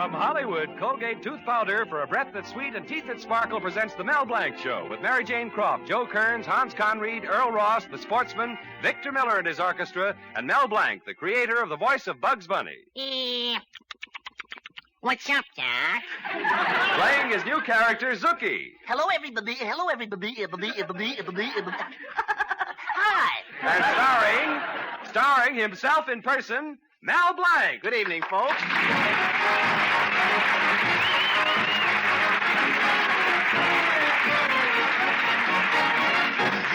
From Hollywood, Colgate Tooth Powder for a breath that's sweet and teeth that sparkle presents the Mel Blanc Show with Mary Jane Croft, Joe Kearns, Hans Conried, Earl Ross, the sportsman, Victor Miller and his orchestra, and Mel Blanc, the creator of the voice of Bugs Bunny. What's up, Doc? Playing his new character, Zookie. Hello, everybody. Hello, everybody. Hi. And starring himself in person, Mel Blanc. Good evening, folks.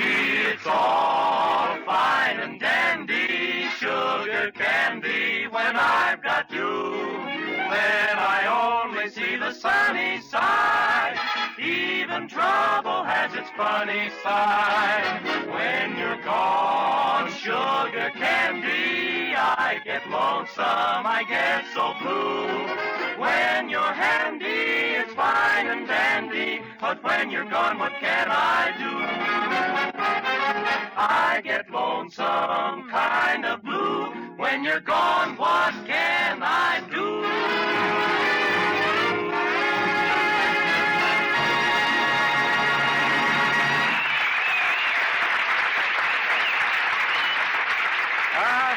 It's all fine and dandy, sugar candy when I've got you. Then I only see the sunny side. Even trouble has its funny side. When you're gone, sugar candy, I get lonesome, I get so blue. When you're handy, it's fine and dandy, but when you're gone, what can I do? I get lonesome, kind of blue. When you're gone, what can I do?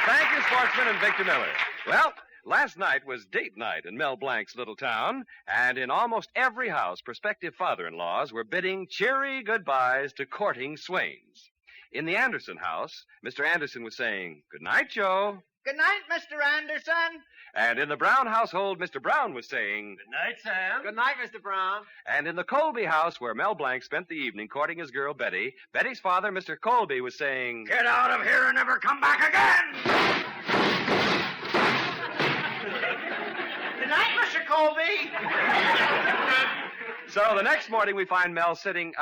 Thank you, sportsman and Victor Miller. Well, last night was date night in Mel Blanc's little town, and in almost every house, prospective father-in-laws were bidding cheery goodbyes to courting swains. In the Anderson house, Mr. Anderson was saying, "Good night, Joe." Good night, Mr. Anderson. And in the Brown household, Mr. Brown was saying, Good night, Sam. Good night, Mr. Brown. and in the Colby house, where Mel Blanc spent the evening courting his girl, Betty, Betty's father, Mr. Colby, was saying, Get out of here and never come back again! Good night, Mr. Colby. So the next morning we find Mel standing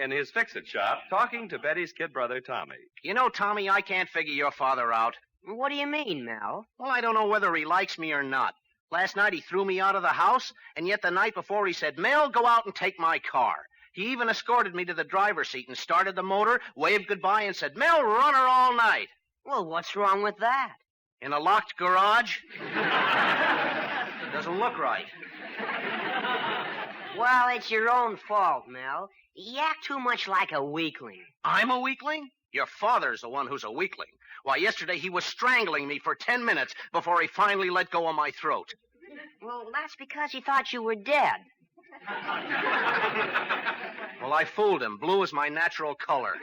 in his fix-it shop, talking to Betty's kid brother, Tommy. You know, Tommy, I can't figure your father out. What do you mean, Mel? Well, I don't know whether he likes me or not. Last night he threw me out of the house, and yet the night before he said, Mel, go out and take my car. He even escorted me to the driver's seat and started the motor, waved goodbye, and said, Mel, run her all night. Well, what's wrong with that? In a locked garage? Doesn't look right. Well, it's your own fault, Mel. You act too much like a weakling. I'm a weakling? Your father's the one who's a weakling. Why, yesterday he was strangling me for 10 minutes before he finally let go of my throat. Well, that's because he thought you were dead. Well, I fooled him. Blue is my natural color.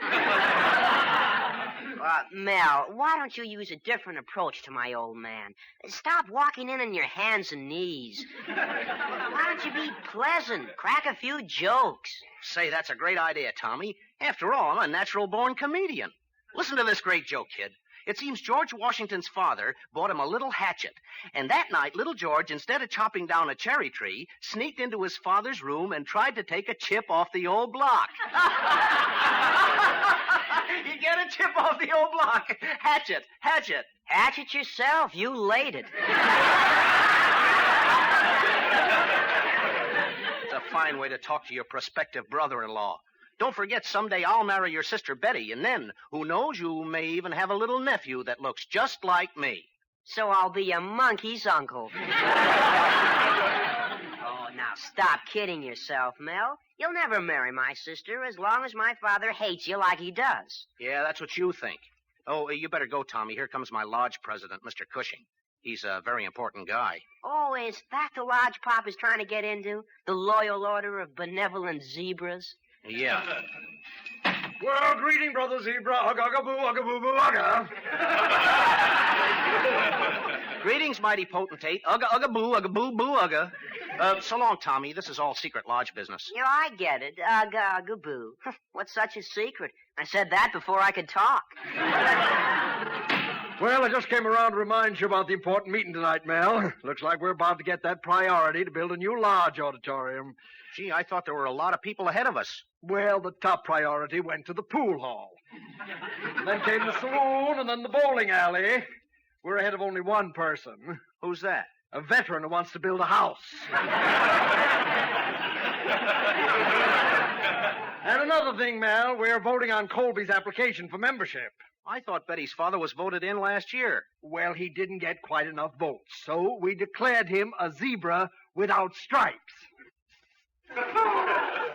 Mel, why don't you use a different approach to my old man? Stop walking in on your hands and knees. Why don't you be pleasant? Crack a few jokes. Say, that's a great idea, Tommy. After all, I'm a natural-born comedian. Listen to this great joke, kid. It seems George Washington's father bought him a little hatchet. And that night, little George, instead of chopping down a cherry tree, sneaked into his father's room and tried to take a chip off the old block. You get a chip off the old block. Hatchet, hatchet. Hatchet yourself. You laid it. It's a fine way to talk to your prospective brother-in-law. Don't forget, someday I'll marry your sister Betty, and then, who knows, you may even have a little nephew that looks just like me. So I'll be a monkey's uncle. Oh, now stop kidding yourself, Mel. You'll never marry my sister as long as my father hates you like he does. Yeah, that's what you think. Oh, you better go, Tommy. Here comes my lodge president, Mr. Cushing. He's a very important guy. Oh, is that the lodge Pop is trying to get into? The Loyal Order of Benevolent Zebras? Yeah. Well, greeting, Brother Zebra. Ugga-ugga-boo, ugga-boo-boo, ugga. Greetings, mighty potentate. Ugga-ugga-boo, ugga-boo-boo, ugga. So long, Tommy. This is all secret lodge business. Yeah, I get it. Ugga-ugga-boo. What's such a secret? I said that before I could talk. Well, I just came around to remind you about the important meeting tonight, Mel. Looks like we're about to get that priority to build a new lodge auditorium. Gee, I thought there were a lot of people ahead of us. Well, the top priority went to the pool hall. Then came the saloon, and then the bowling alley. We're ahead of only one person. Who's that? A veteran who wants to build a house. And another thing, Mel, we're voting on Colby's application for membership. I thought Betty's father was voted in last year. Well, he didn't get quite enough votes, so we declared him a zebra without stripes.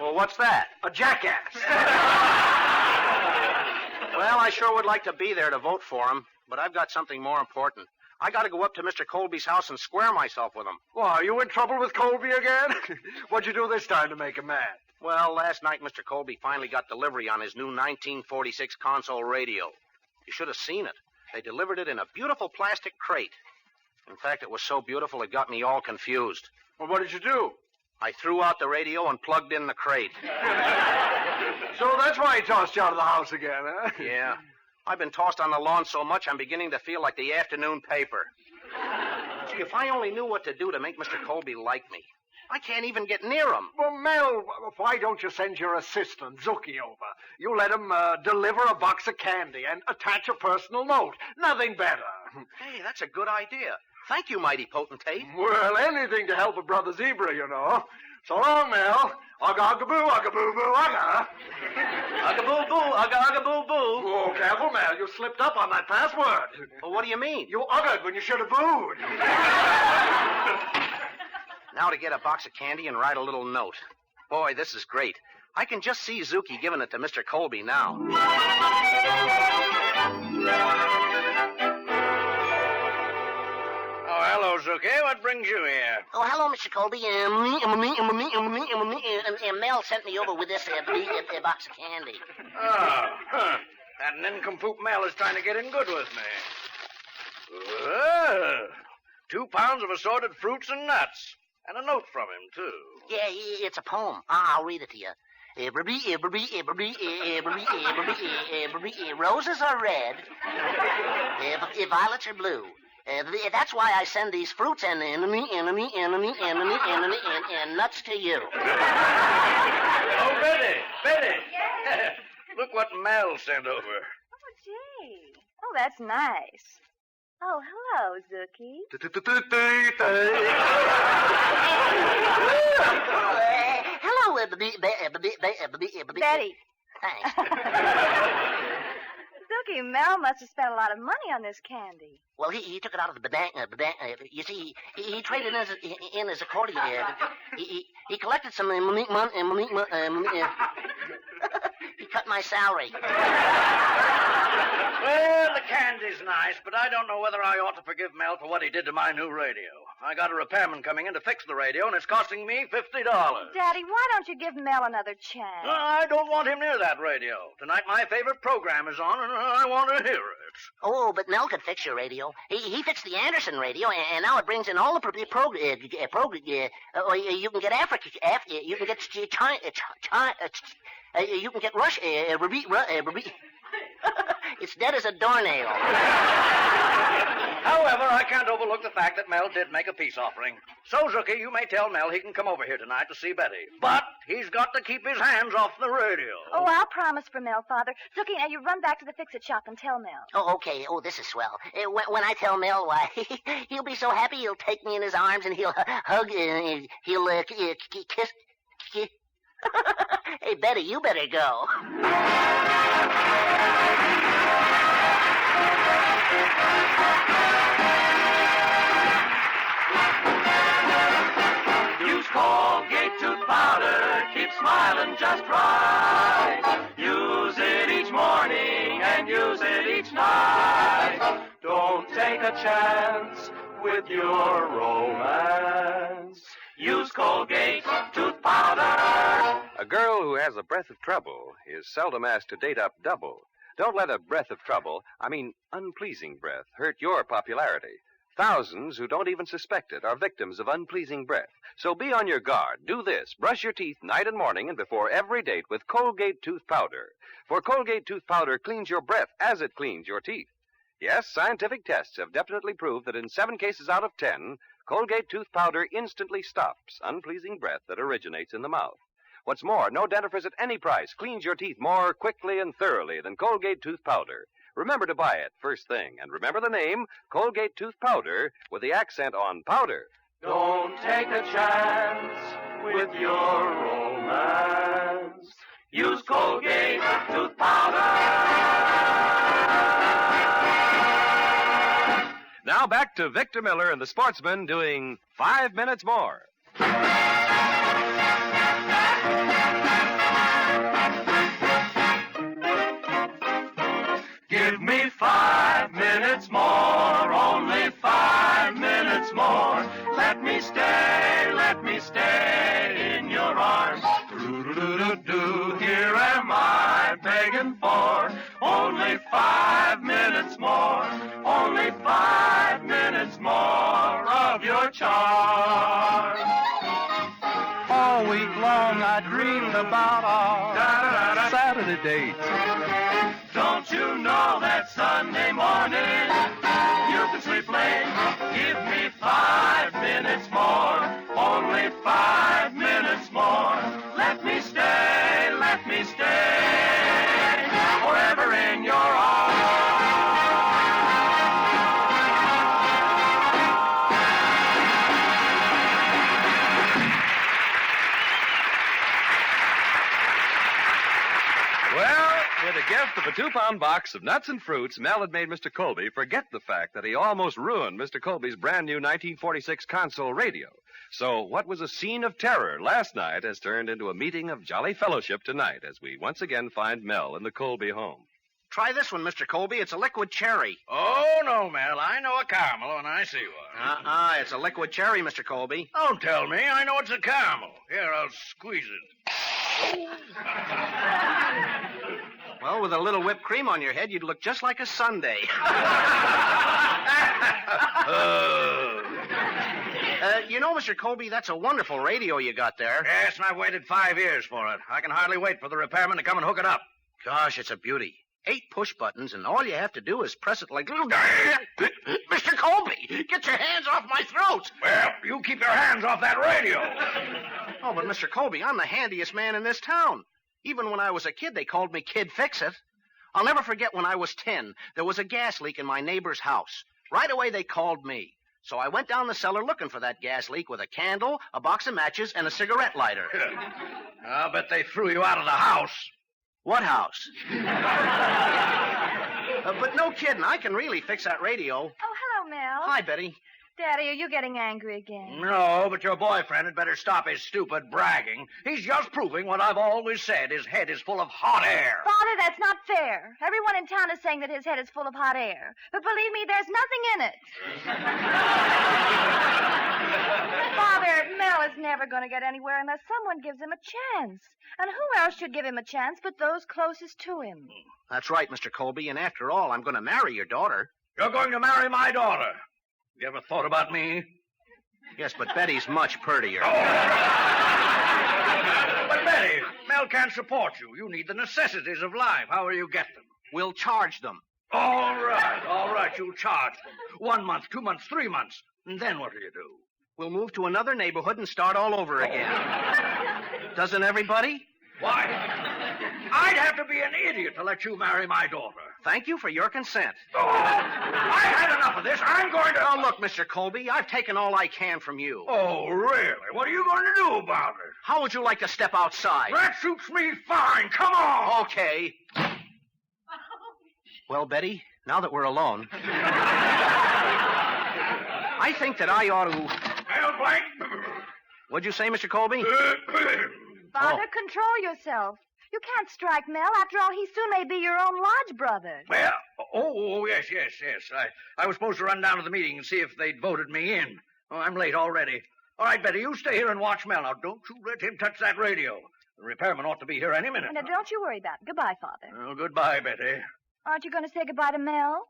Well, what's that? A jackass. Well, I sure would like to be there to vote for him, but I've got something more important. I got to go up to Mr. Colby's house and square myself with him. Why, are you in trouble with Colby again? What'd you do this time to make him mad? Well, last night Mr. Colby finally got delivery on his new 1946 console radio. You should have seen it. They delivered it in a beautiful plastic crate. In fact, it was so beautiful it got me all confused. Well, what did you do? I threw out the radio and plugged in the crate. So that's why he tossed you out of the house again, huh? Yeah. I've been tossed on the lawn so much I'm beginning to feel like the afternoon paper. Gee, if I only knew what to do to make Mr. Colby like me. I can't even get near him. Well, Mel, why don't you send your assistant, Zookie, over? You let him deliver a box of candy and attach a personal note. Nothing better. Hey, that's a good idea. Thank you, mighty potentate. Well, anything to help a brother zebra, you know. So long, Mel. Ugga-ugga-boo, ugga-boo-boo, ugga. Ugga-boo-boo, ugga-ugga-boo-boo. Oh, careful, Mel. You slipped up on that password. Well, what do you mean? You uggered when you should have booed. Now to get a box of candy and write a little note. Boy, this is great. I can just see Zookie giving it to Mr. Colby now. Oh, hello, Zookie. What brings you here? Oh, hello, Mr. Colby. Mel sent me over with this box of candy. Oh, huh. That nincompoop Mel is trying to get in good with me. 2 pounds of assorted fruits and nuts. And a note from him, too. Yeah, it's a poem. I'll read it to you. Roses are red. Violets are blue. That's why I send these fruits and nuts to you. Oh, Betty. Look what Mel sent over. Oh, gee. Oh, that's nice. Oh, hello, Zookie. Hello, Betty. Thanks. Zookie, Mel must have spent a lot of money on this candy. Well, he took it out of the bank. You see, he traded in his accordion. He collected some money. He cut my salary. Well, the candy's nice, but I don't know whether I ought to forgive Mel for what he did to my new radio. I got a repairman coming in to fix the radio, and it's costing me $50. Daddy, why don't you give Mel another chance? I don't want him near that radio. Tonight my favorite program is on, and I want to hear it. Oh, but Mel could fix your radio. He fixed the Anderson radio, and now it brings in all the you can get Africa, you can get China, you can get Russia. It's dead as a doornail. However, I can't overlook the fact that Mel did make a peace offering. So, Zookie, you may tell Mel he can come over here tonight to see Betty. But he's got to keep his hands off the radio. Oh, I'll promise for Mel, Father. Zookie, now you run back to the fix-it shop and tell Mel. Oh, okay. Oh, this is swell. When I tell Mel, why, he'll be so happy he'll take me in his arms and he'll hug, he'll kiss. Hey, Betty, you better go. Use Colgate tooth powder, keep smiling just right. Use it each morning and use it each night. Don't take a chance with your romance. Use Colgate tooth powder. A girl who has a breath of trouble is seldom asked to date up double. Don't let a breath of trouble, unpleasing breath, hurt your popularity. Thousands who don't even suspect it are victims of unpleasing breath. So be on your guard. Do this. Brush your teeth night and morning and before every date with Colgate Tooth Powder. For Colgate Tooth Powder cleans your breath as it cleans your teeth. Yes, scientific tests have definitely proved that in 7 cases out of 10, Colgate Tooth Powder instantly stops unpleasing breath that originates in the mouth. What's more, no dentifrice at any price cleans your teeth more quickly and thoroughly than Colgate Tooth Powder. Remember to buy it first thing. And remember the name, Colgate Tooth Powder, with the accent on powder. Don't take a chance with your romance. Use Colgate tooth powder. back to Victor Miller and the Sportsman doing 5 minutes more. Give me 5 minutes more, only 5 minutes more. Let me stay in your arms. Do-do-do-do-do, here am I begging for only 5 minutes more, only 5 minutes more of your charm. All week long I dreamed about our Saturday dates. Don't you know that Sunday morning you can sleep late? Give me 5 minutes more, only 5 minutes more. Let me stay forever in your arms. Well, with a gift of a 2-pound box of nuts and fruits, Mel had made Mr. Colby forget the fact that he almost ruined Mr. Colby's brand new 1946 console radio. So what was a scene of terror last night has turned into a meeting of jolly fellowship tonight as we once again find Mel in the Colby home. Try this one, Mr. Colby. It's a liquid cherry. Oh, no, Mel. I know a caramel when I see one. It's a liquid cherry, Mr. Colby. Don't tell me. I know it's a caramel. Here, I'll squeeze it. Well, with a little whipped cream on your head, you'd look just like a sundae. You know, Mr. Colby, that's a wonderful radio you got there. Yes, and I've waited 5 years for it. I can hardly wait for the repairman to come and hook it up. Gosh, it's a beauty. 8 push buttons, and all you have to do is press it like... Mr. Colby, get your hands off my throat! Well, you keep your hands off that radio. Oh, but Mr. Colby, I'm the handiest man in this town. Even when I was a kid, they called me Kid Fix-It. I'll never forget when I was 10. There was a gas leak in my neighbor's house. Right away, they called me. So I went down the cellar looking for that gas leak with a candle, a box of matches, and a cigarette lighter. I'll bet they threw you out of the house. What house? But no kidding, I can really fix that radio. Oh, hello, Mel. Hi, Betty. Daddy, are you getting angry again? No, but your boyfriend had better stop his stupid bragging. He's just proving what I've always said. His head is full of hot air. Father, that's not fair. Everyone in town is saying that his head is full of hot air. But believe me, there's nothing in it. Father, Mel is never going to get anywhere unless someone gives him a chance. And who else should give him a chance but those closest to him? That's right, Mr. Colby, and after all, I'm going to marry your daughter. You're going to marry my daughter. You ever thought about me? Yes, but Betty's much prettier. Oh. But Betty, Mel can't support you. You need the necessities of life. How will you get them? We'll charge them. All right, you'll charge them. 1 month, 2 months, 3 months. And then what do you do? We'll move to another neighborhood and start all over again. Doesn't everybody? Why? I'd have to be an idiot to let you marry my daughter. Thank you for your consent. Oh, I've had enough of this. I'm going to... Oh, look, Mr. Colby, I've taken all I can from you. Oh, really? What are you going to do about it? How would you like to step outside? That suits me fine. Come on. Okay. Well, Betty, now that we're alone, I think that I ought to... Mel Blanc. What'd you say, Mr. Colby? Father, control yourself. You can't strike Mel. After all, he soon may be your own lodge brother. Well, yes. I was supposed to run down to the meeting and see if they'd voted me in. Oh, I'm late already. All right, Betty, you stay here and watch Mel. Now, don't you let him touch that radio. The repairman ought to be here any minute. Now, don't you worry about it. Goodbye, Father. Well, goodbye, Betty. Aren't you going to say goodbye to Mel?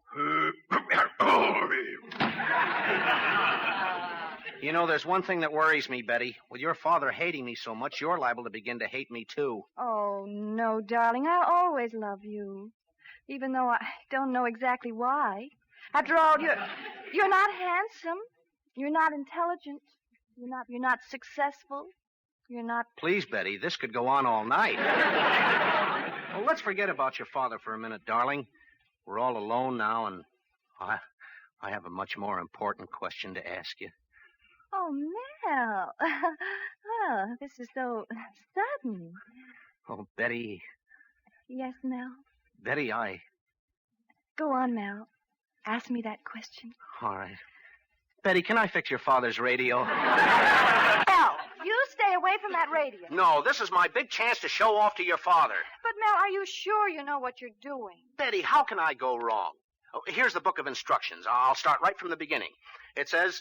You know, there's one thing that worries me, Betty. With your father hating me so much, you're liable to begin to hate me, too. Oh, no, darling. I'll always love you. Even though I don't know exactly why. After all, you're not handsome. You're not intelligent. You're not successful. You're not... Please, Betty, this could go on all night. Well, let's forget about your father for a minute, darling. We're all alone now, and I have a much more important question to ask you. Oh, Mel. Oh, this is so sudden. Oh, Betty. Yes, Mel. Betty, Go on, Mel. ask me that question. All right. Betty, can I fix your father's radio? Mel, you stay away from that radio. No, this is my big chance to show off to your father. But, Mel, are you sure you know what you're doing? Betty, how can I go wrong? Oh, here's the book of instructions. I'll start right from the beginning. It says,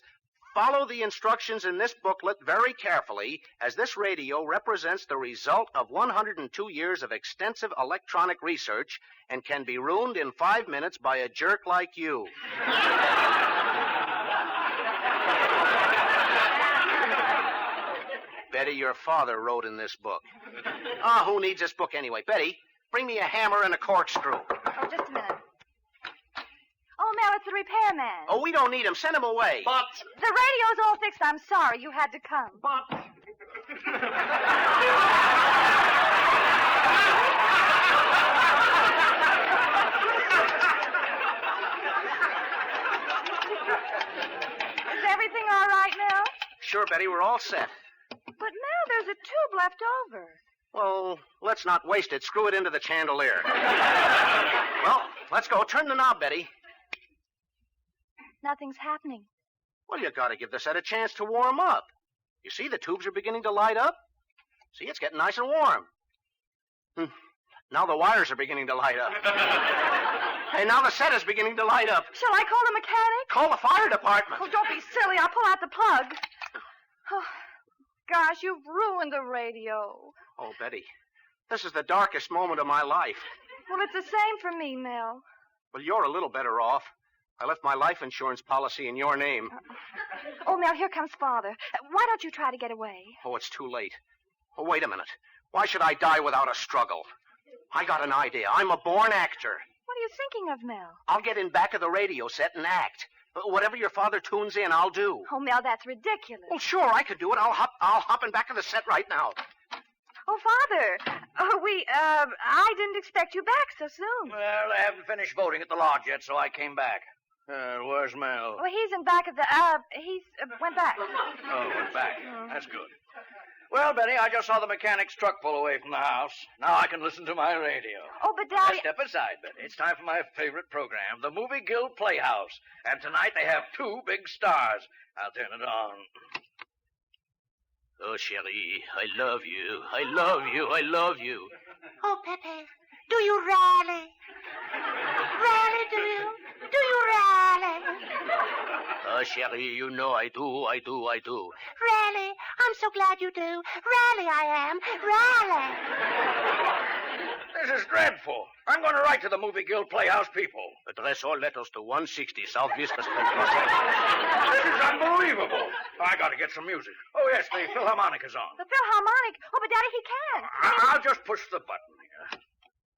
follow the instructions in this booklet very carefully, as this radio represents the result of 102 years of extensive electronic research and can be ruined in 5 minutes by a jerk like you. Betty, your father wrote in this book. Who needs this book anyway? Betty, bring me a hammer and a corkscrew. Oh, just a minute. Oh, Mel, it's the repairman. Oh, we don't need him. Send him away. But, The radio's all fixed. I'm sorry you had to come. Is everything all right, Mel? Sure, Betty, we're all set. But, Mel, there's a tube left over. Well, let's not waste it. Screw it into the chandelier. Well, let's go. Turn the knob, Betty. Nothing's happening. Well, you gotta give the set a chance to warm up. You see, the tubes are beginning to light up. See, it's getting nice and warm. Now the wires are beginning to light up. Hey, now the set is beginning to light up. Shall I call the mechanic? Call the fire department. Oh, don't be silly. I'll pull out the plug. Oh, gosh, you've ruined the radio. Oh, Betty, this is the darkest moment of my life. Well, it's the same for me, Mel. Well, you're a little better off. I left my life insurance policy in your name. Oh, Mel, here comes Father. Why don't you try to get away? Oh, it's too late. Oh, wait a minute. Why should I die without a struggle? I got an idea. I'm a born actor. What are you thinking of, Mel? I'll get in back of the radio set and act. Whatever your father tunes in, I'll do. Oh, Mel, that's ridiculous. Well, sure, I could do it. I'll hop in back of the set right now. Oh, Father, I didn't expect you back so soon. well, I haven't finished voting at the lodge yet, so I came back. Where's Mel? Well, he's in back of the, went back. Oh, went back. That's good. Well, Betty, I just saw the mechanic's truck pull away from the house. Now I can listen to my radio. Oh, but Daddy... Step aside, Betty. It's time for my favorite program, the Movie Guild Playhouse. And tonight they have 2 big stars. I'll turn it on. Oh, Cherie, I love you. I love you. I love you. Oh, Pepe, do you really? Really, do you? Do you really? Oh, Cherie, you know I do. I do. I do. Really? I'm so glad you do. Really, I am. Really. This is dreadful. I'm going to write to the Movie Guild Playhouse people. Address all letters to 160 South Vista Street. This is unbelievable. I got to get some music. Oh, yes, the Philharmonic is on. The Philharmonic? Oh, but Daddy, he can't. I'll just push the button here.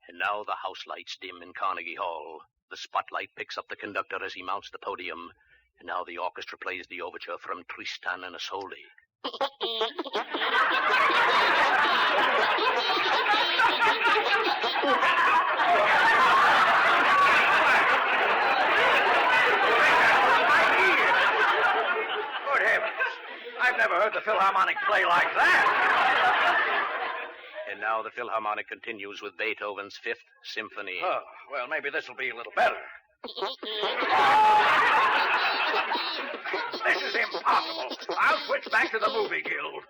And now the house lights dim in Carnegie Hall. The spotlight picks up the conductor as he mounts the podium. And now the orchestra plays the overture from Tristan and Isolde. Good heavens. I've never heard the Philharmonic play like that. And now the Philharmonic continues with Beethoven's 5th Symphony. Oh, well, maybe this will be a little better. This is impossible. I'll switch back to the Movie Guild.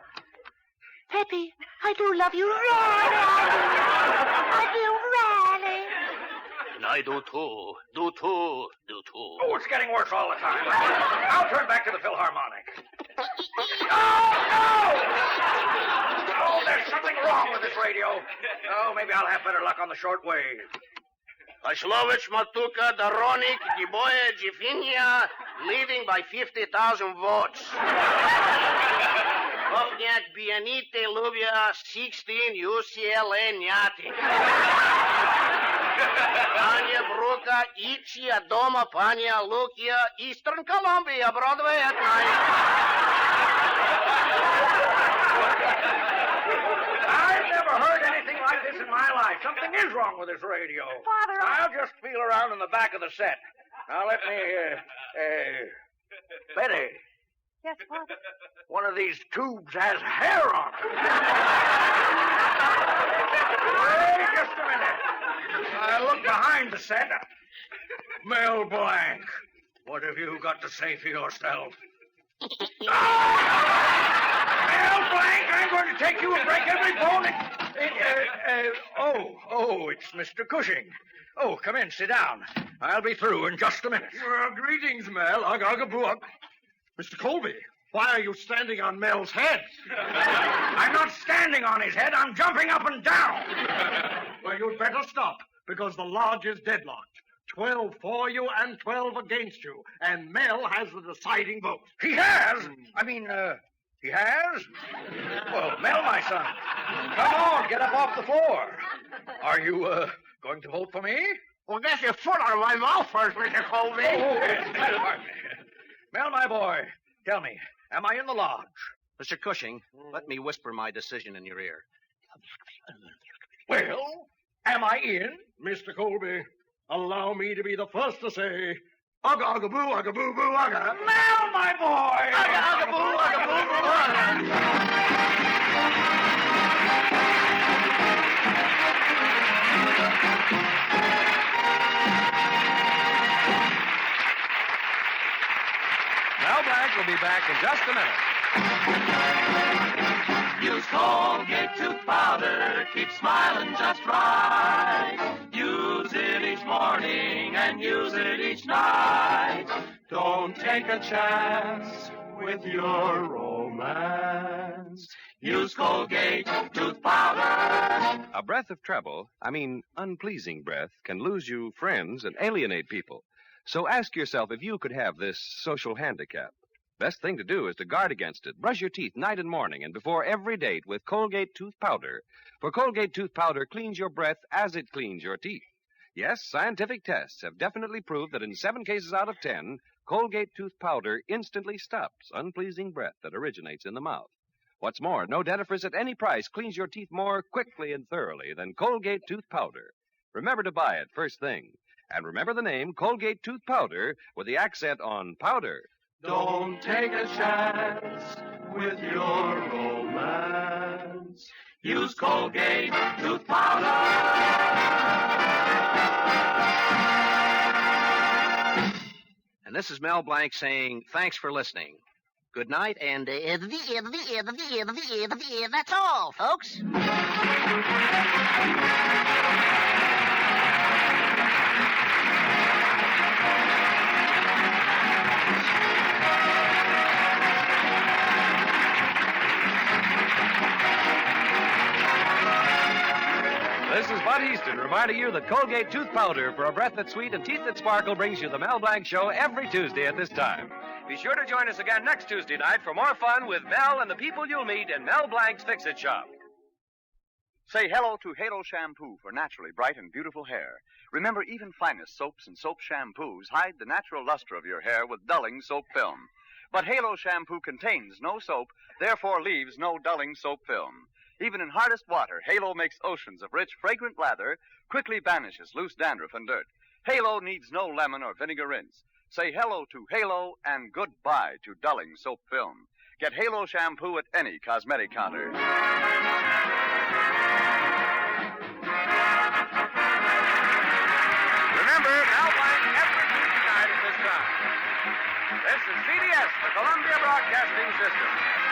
Pepe, I do love you. Really, I do. Really. And I do too. Do too. Do too. Oh, it's getting worse all the time. I'll turn back to the Philharmonic. Oh, no! Oh, there's something wrong with this radio. Oh, maybe I'll have better luck on the shortwave. Ashlovich Matuka Daronik Giboya Jifinia leading by 50,000 votes. Ovnyak Bianite Lubia 16 UCLA Nyati. Anya Bruka Ichi Adoma Panya Lukia Eastern Columbia Broadway at night. I've never heard anything like this in my life. Something is wrong with this radio. Father, I'll just feel around in the back of the set. Now let me, Betty, Yes, Father. one of these tubes has hair on it. Wait just a minute. I look behind the set. Mel Blanc, what have you got to say for yourself? Mel Blanc, I'm going to take you and break every bone. It's Mr. Cushing. Oh, come in, sit down. I'll be through in just a minute. Well, greetings, Mel. Ugh. Mr. Colby, why are you standing on Mel's head? I'm not standing on his head. I'm jumping up and down. Well, you'd better stop, because the lodge is deadlocked. 12 for you and 12 against you. And Mel has the deciding vote. He has? He has? Well, Mel, my son, come on, get up off the floor. Are you, going to vote for me? Well, get your foot out of my mouth first, Mr. Colby. Pardon me. Mel, my boy, tell me, am I in the lodge? Mr. Cushing, let me whisper my decision in your ear. Well, am I in? Mr. Colby, allow me to be the first to say, ugga, ugga, boo, ugga, boo, boo, ugga. Mel, my boy! Ugga, ugga, boo, ugga, boo, boo, ugga. Mel Blanc will be back in just a minute. Use Colgate tooth powder, keep smiling just right. Use it each morning and use it each night. Don't take a chance with your romance. Use Colgate tooth powder. A breath of trouble, unpleasing breath, can lose you friends and alienate people. So ask yourself if you could have this social handicap. Best thing to do is to guard against it. Brush your teeth night and morning and before every date with Colgate tooth powder. For Colgate tooth powder cleans your breath as it cleans your teeth. Yes, scientific tests have definitely proved that in 7 cases out of 10, Colgate tooth powder instantly stops unpleasing breath that originates in the mouth. What's more, no dentifrice at any price cleans your teeth more quickly and thoroughly than Colgate tooth powder. Remember to buy it first thing. And remember the name Colgate tooth powder with the accent on powder. Don't take a chance with your romance. Use Colgate tooth powder. And this is Mel Blanc saying thanks for listening. Good night, and that's all, folks. This is Bud Easton reminding you that Colgate tooth powder for a breath that's sweet and teeth that sparkle brings you the Mel Blanc Show every Tuesday at this time. Be sure to join us again next Tuesday night for more fun with Mel and the people you'll meet in Mel Blanc's Fix-It Shop. Say hello to Halo Shampoo for naturally bright and beautiful hair. Remember, even finest soaps and soap shampoos hide the natural luster of your hair with dulling soap film. But Halo Shampoo contains no soap, therefore leaves no dulling soap film. Even in hardest water, Halo makes oceans of rich, fragrant lather, quickly banishes loose dandruff and dirt. Halo needs no lemon or vinegar rinse. Say hello to Halo and goodbye to dulling soap film. Get Halo Shampoo at any cosmetic counter. Remember, Mel Blanc every Tuesday night at this time. This is CBS, the Columbia Broadcasting System.